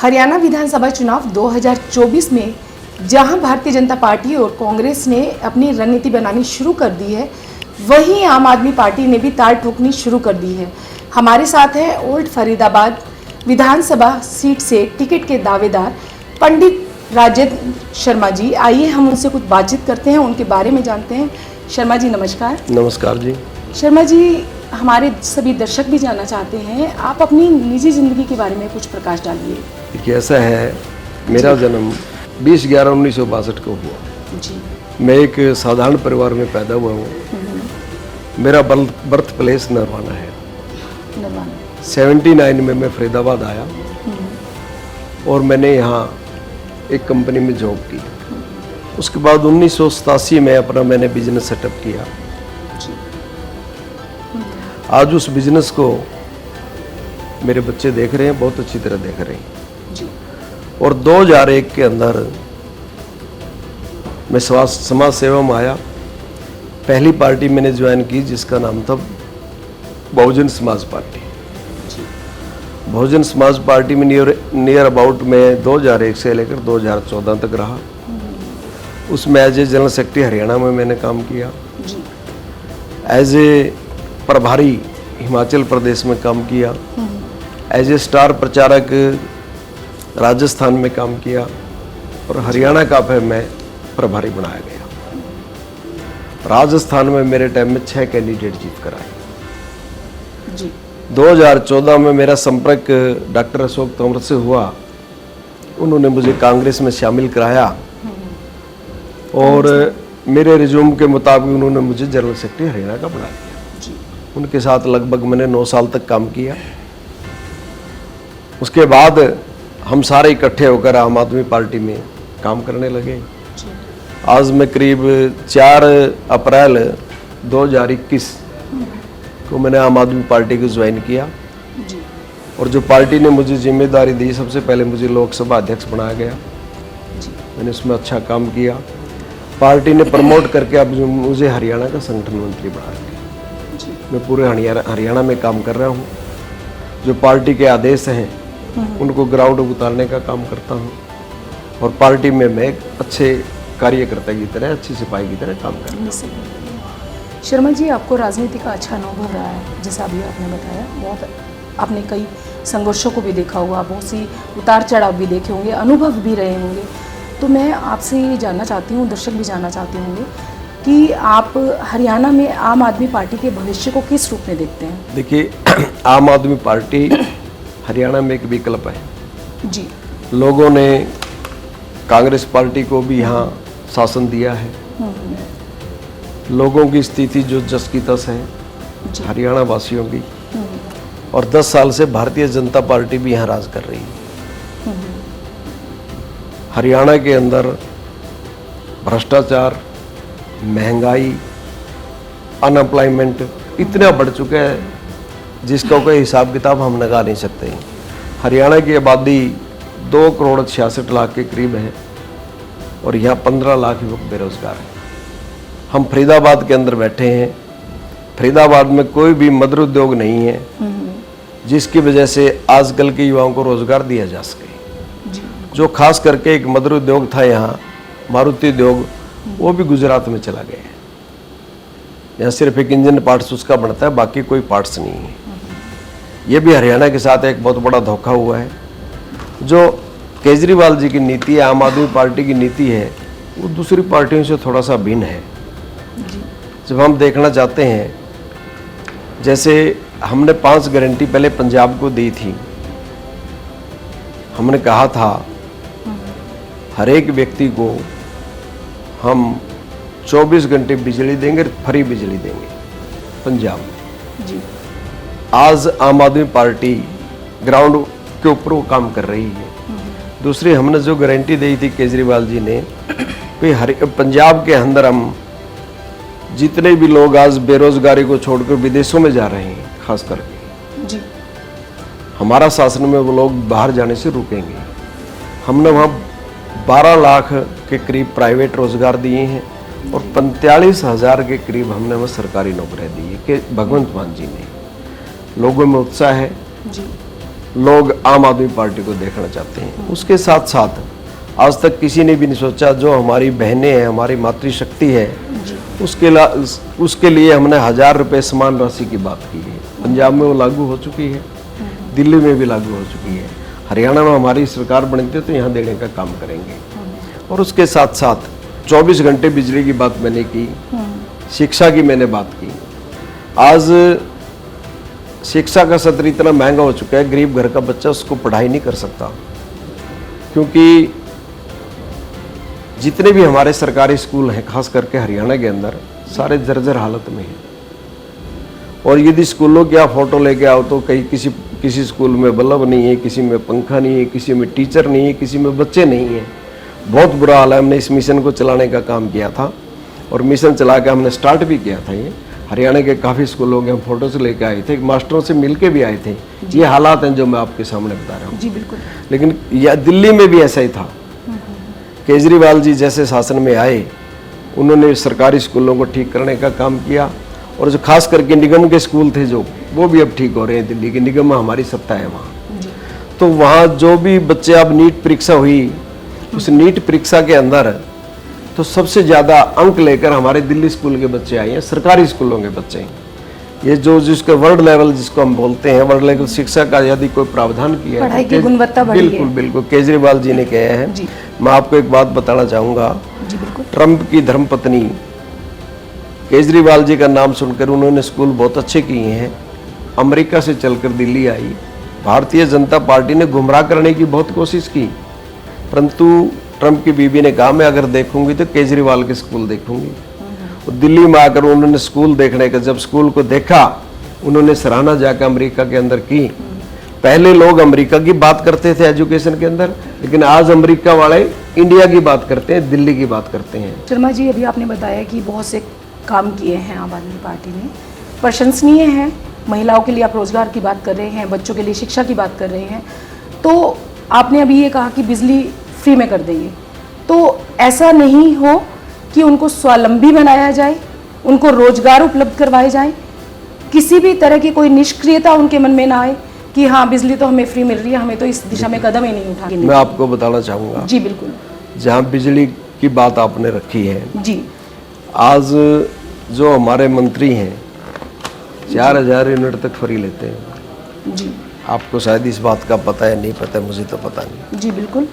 हरियाणा विधानसभा चुनाव 2024 में जहां भारतीय जनता पार्टी और कांग्रेस ने अपनी रणनीति बनानी शुरू कर दी है, वहीं आम आदमी पार्टी ने भी ताल ठोकनी शुरू कर दी है। हमारे साथ है ओल्ड फरीदाबाद विधानसभा सीट से टिकट के दावेदार पंडित राजेंद्र शर्मा जी। आइए हम उनसे कुछ बातचीत करते हैं, उनके बारे में जानते हैं। शर्मा जी नमस्कार। नमस्कार जी। शर्मा जी, हमारे सभी दर्शक भी जानना चाहते हैं, आप अपनी निजी जिंदगी के बारे में कुछ प्रकाश डालिए। देखिए, ऐसा है, मेरा जन्म 20/11/1962 को हुआ जी। मैं एक साधारण परिवार में पैदा हुआ हूँ। मेरा बर्थ प्लेस नरवाना है। 79 में मैं फरीदाबाद आया और मैंने यहाँ एक कंपनी में जॉब की। उसके बाद 1987 में अपना मैंने बिजनेस सेटअप किया। आज उस बिजनेस को मेरे बच्चे देख रहे हैं, बहुत अच्छी तरह देख रहे हैं जी। और 2001 के अंदर मैं समाज सेवा में आया। पहली पार्टी मैंने ज्वाइन की जिसका नाम था बहुजन समाज पार्टी। बहुजन समाज पार्टी में नियर अबाउट में 2001 से लेकर 2014 तक रहा। उसमें as a general secretary Haryana में मैंने काम किया। एज ए प्रभारी हिमाचल प्रदेश में काम किया। एज ए स्टार प्रचारक राजस्थान में काम किया और हरियाणा का फिर मैं प्रभारी बनाया गया। राजस्थान में मेरे टाइम में 6 कैंडिडेट जीत कर आए जी। 2014 में मेरा संपर्क डॉक्टर अशोक तंवर से हुआ। उन्होंने मुझे कांग्रेस में शामिल कराया और मेरे रिज्यूम के मुताबिक उन्होंने मुझे जनरल सेक्रेटरी हरियाणा का बना दिया। उनके साथ लगभग मैंने 9 साल तक काम किया। उसके बाद हम सारे इकट्ठे होकर आम आदमी पार्टी में काम करने लगे। आज मैं करीब 4 अप्रैल 2021 को मैंने आम आदमी पार्टी को ज्वाइन किया और जो पार्टी ने मुझे जिम्मेदारी दी, सबसे पहले मुझे लोकसभा अध्यक्ष बनाया गया। मैंने उसमें अच्छा काम किया। पार्टी ने प्रमोट करके अब मुझे हरियाणा का संगठन मंत्री बना दिया। मैं पूरे हरियाणा में काम कर रहा हूँ। जो पार्टी के आदेश हैं उनको ग्राउंड उतारने का काम करता हूँ और पार्टी में मैं अच्छे कार्यकर्ता की तरह, अच्छी सिपाही की तरह काम करता हूँ। शर्मा जी, आपको राजनीति का अच्छा अनुभव रहा है, जैसा अभी आपने बताया। बहुत आपने कई संघर्षों को भी देखा होगा, बहुत सी उतार चढ़ाव भी देखे होंगे, अनुभव भी रहे होंगे। तो मैं आपसे ये जानना चाहती हूँ, दर्शक भी जानना चाहते होंगे कि आप हरियाणा में आम आदमी पार्टी के भविष्य को किस रूप में देखते हैं? देखिए, आम आदमी पार्टी हरियाणा में एक विकल्प है जी। लोगों ने कांग्रेस पार्टी को भी यहाँ शासन दिया है। लोगों की स्थिति जो जस की तस है हरियाणा वासियों की, और 10 साल से भारतीय जनता पार्टी भी यहाँ राज कर रही है। हरियाणा के अंदर भ्रष्टाचार, महंगाई, अनएम्प्लॉयमेंट इतना बढ़ चुका है जिसका कोई हिसाब किताब हम लगा नहीं सकते। हरियाणा की आबादी 2,66,00,000 के करीब है और यहाँ 15 लाख युवक बेरोजगार हैं। हम फरीदाबाद के अंदर बैठे हैं। फरीदाबाद में कोई भी मध्य उद्योग नहीं है जिसकी वजह से आजकल के युवाओं को रोजगार दिया जा सके। जो खास करके एक मध्य उद्योग था यहाँ, मारुति उद्योग, वो भी गुजरात में चला गया है। यहाँ सिर्फ एक इंजन पार्ट्स उसका बनता है, बाकी कोई पार्ट्स नहीं है। ये भी हरियाणा के साथ एक बहुत बड़ा धोखा हुआ है। जो केजरीवाल जी की नीति है, आम आदमी पार्टी की नीति है, वो दूसरी पार्टियों से थोड़ा सा भिन्न है। जब हम देखना चाहते हैं, जैसे हमने 5 गारंटी पहले पंजाब को दी थी। हमने कहा था हर एक व्यक्ति को हम 24 घंटे बिजली देंगे, फ्री बिजली देंगे पंजाब में जी। आज आम आदमी पार्टी ग्राउंड के ऊपर वो काम कर रही है। दूसरी, हमने जो गारंटी दी थी केजरीवाल जी ने कि पंजाब के अंदर हम जितने भी लोग आज बेरोजगारी को छोड़कर विदेशों में जा रहे हैं, खास करके जी, हमारा शासन में वो लोग बाहर जाने से रुकेंगे। हमने वहाँ 12 लाख के करीब प्राइवेट रोजगार दिए हैं और 45,000 के करीब हमने वह सरकारी नौकरियां दी है कि भगवंत मान जी ने। लोगों में उत्साह है जी। लोग आम आदमी पार्टी को देखना चाहते हैं। उसके साथ साथ आज तक किसी ने भी नहीं सोचा जो हमारी बहनें हैं, हमारी मातृशक्ति है, उसके लिए हमने 1000 रुपये समान राशि की बात की है। पंजाब में वो लागू हो चुकी है, दिल्ली में भी लागू हो चुकी है, हरियाणा में हमारी सरकार बनती है तो यहाँ देने का काम करेंगे। और उसके साथ साथ 24 घंटे बिजली की बात मैंने की, शिक्षा की मैंने बात की। आज शिक्षा का सत्र इतना महंगा हो चुका है, गरीब घर का बच्चा उसको पढ़ाई नहीं कर सकता, क्योंकि जितने भी हमारे सरकारी स्कूल हैं खास करके हरियाणा के अंदर सारे जर्जर हालत में हैं। और यदि स्कूलों की आप फोटो लेके आओ तो कहीं किसी स्कूल में बल्ब नहीं है, किसी में पंखा नहीं है, किसी में टीचर नहीं है, किसी में बच्चे नहीं हैं। बहुत बुरा हाल है। हमने इस मिशन को चलाने का काम किया था और मिशन चला के हमने स्टार्ट भी किया था। ये हरियाणा के काफ़ी स्कूलों के हम फोटोज लेके आए थे, मास्टरों से मिल के भी आए थे। ये हालात हैं जो मैं आपके सामने बता रहा हूँ। जी बिल्कुल। लेकिन दिल्ली में भी ऐसा ही था। केजरीवाल जी जैसे शासन में आए, उन्होंने सरकारी स्कूलों को ठीक करने का काम किया और जो खास करके निगम के स्कूल थे जो, वो भी अब ठीक हो रहे हैं। दिल्ली के निगम में हमारी सत्ता है वहाँ। तो वहाँ जो भी बच्चे, अब नीट परीक्षा हुई, उस नीट परीक्षा के अंदर तो सबसे ज़्यादा अंक लेकर हमारे दिल्ली स्कूल के बच्चे आए हैं, सरकारी स्कूलों के बच्चे। ये जिसके वर्ल्ड लेवल जिसको हम बोलते हैं, वर्ल्ड लेवल शिक्षा का यदि कोई प्रावधान किया है, पढ़ाई की गुणवत्ता बढ़ी है। बिल्कुल बिल्कुल केजरीवाल जी ने किया है। जी। मैं आपको एक बात बताना चाहूँगा। जी बिल्कुल। ट्रंप की धर्मपत्नी केजरीवाल जी का नाम सुनकर उन्होंने स्कूल बहुत अच्छे किए हैं। अमेरिका से चलकर दिल्ली आई। भारतीय जनता पार्टी ने गुमराह करने की बहुत कोशिश की, परंतु ट्रंप की बीवी ने कहा मैं अगर देखूंगी तो केजरीवाल के स्कूल देखूंगी। और दिल्ली में आकर उन्होंने स्कूल देखने का, जब स्कूल को देखा, उन्होंने सराहना जाकर अमेरिका के अंदर की। पहले लोग अमेरिका की बात करते थे एजुकेशन के अंदर, लेकिन आज अमेरिका वाले इंडिया की बात करते हैं, दिल्ली की बात करते हैं। शर्मा जी, अभी आपने बताया कि बहुत से काम किए हैं आम आदमी पार्टी ने, प्रशंसनीय है। महिलाओं के लिए आप रोजगार की बात कर रहे हैं, बच्चों के लिए शिक्षा की बात कर रहे हैं। तो आपने अभी ये कहा कि बिजली फ्री में कर देंगे, तो ऐसा नहीं हो कि उनको स्वावलंबी बनाया जाए, उनको रोजगार उपलब्ध करवाए जाए, किसी भी तरह की कोई निष्क्रियता उनके मन में ना आए कि हाँ बिजली तो हमें फ्री मिल रही है, हमें तो इस दिशा में कदम ही नहीं उठा। मैं आपको बताना चाहूँगा। जी बिल्कुल। जहाँ बिजली की बात आपने रखी है, जी, आज जो हमारे मंत्री हैं 4000 यूनिट तक फ्री लेते हैं। जी, आपको शायद इस बात का पता है, नहीं पता, मुझे तो पता नहीं। जी बिल्कुल।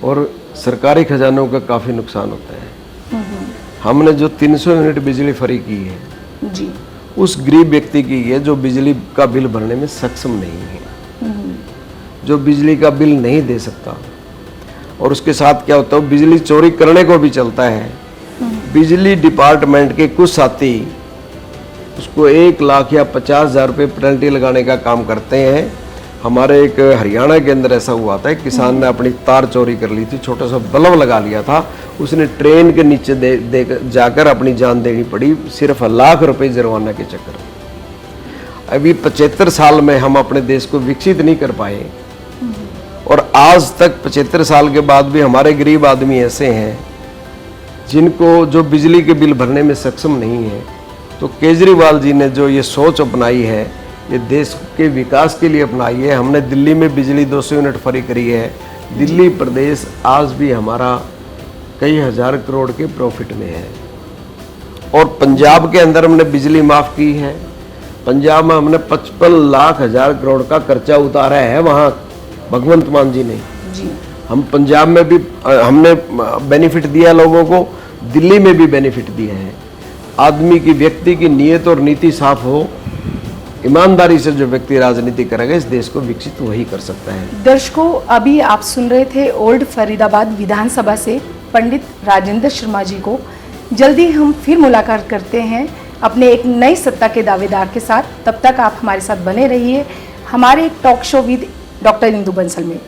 और सरकारी खजानों का काफ़ी नुकसान होता है। हमने जो 300 यूनिट बिजली फ्री की है, जी, उस गरीब व्यक्ति की है जो बिजली का बिल भरने में सक्षम नहीं है, जो बिजली का बिल नहीं दे सकता। और उसके साथ क्या होता है, बिजली चोरी करने को भी चलता है। बिजली डिपार्टमेंट के कुछ साथी उसको 1 लाख या 50,000 रुपये पेनल्टी लगाने का काम करते हैं। हमारे एक हरियाणा के अंदर ऐसा हुआ था, एक किसान ने अपनी तार चोरी कर ली थी, छोटा सा बल्ब लगा लिया था, उसने ट्रेन के नीचे दे जाकर अपनी जान देनी पड़ी, सिर्फ लाख रुपए जुर्माना के चक्कर में। अभी 75 साल में हम अपने देश को विकसित नहीं कर पाए, और आज तक 75 साल के बाद भी हमारे गरीब आदमी ऐसे हैं जिनको जो बिजली के बिल भरने में सक्षम नहीं है। तो केजरीवाल जी ने जो ये सोच अपनाई है, ये देश के विकास के लिए अपनाई है। हमने दिल्ली में बिजली 200 यूनिट फ्री करी है। दिल्ली प्रदेश आज भी हमारा कई हजार करोड़ के प्रॉफिट में है। और पंजाब के अंदर हमने बिजली माफ़ की है। पंजाब में हमने 55 लाख हजार करोड़ का खर्चा उतारा है वहाँ भगवंत मान जी ने। जी, हम पंजाब में भी हमने बेनिफिट दिया लोगों को, दिल्ली में भी बेनिफिट दिया है। आदमी की, व्यक्ति की नीयत और नीति साफ हो, ईमानदारी से जो व्यक्ति राजनीति करेगा, इस देश को विकसित वही कर सकता है। दर्शकों, अभी आप सुन रहे थे ओल्ड फरीदाबाद विधानसभा से पंडित राजेंद्र शर्मा जी को। जल्दी हम फिर मुलाकात करते हैं अपने एक नई सत्ता के दावेदार के साथ। तब तक आप हमारे साथ बने रहिए हमारे talk show with doctor Indu Bansal में।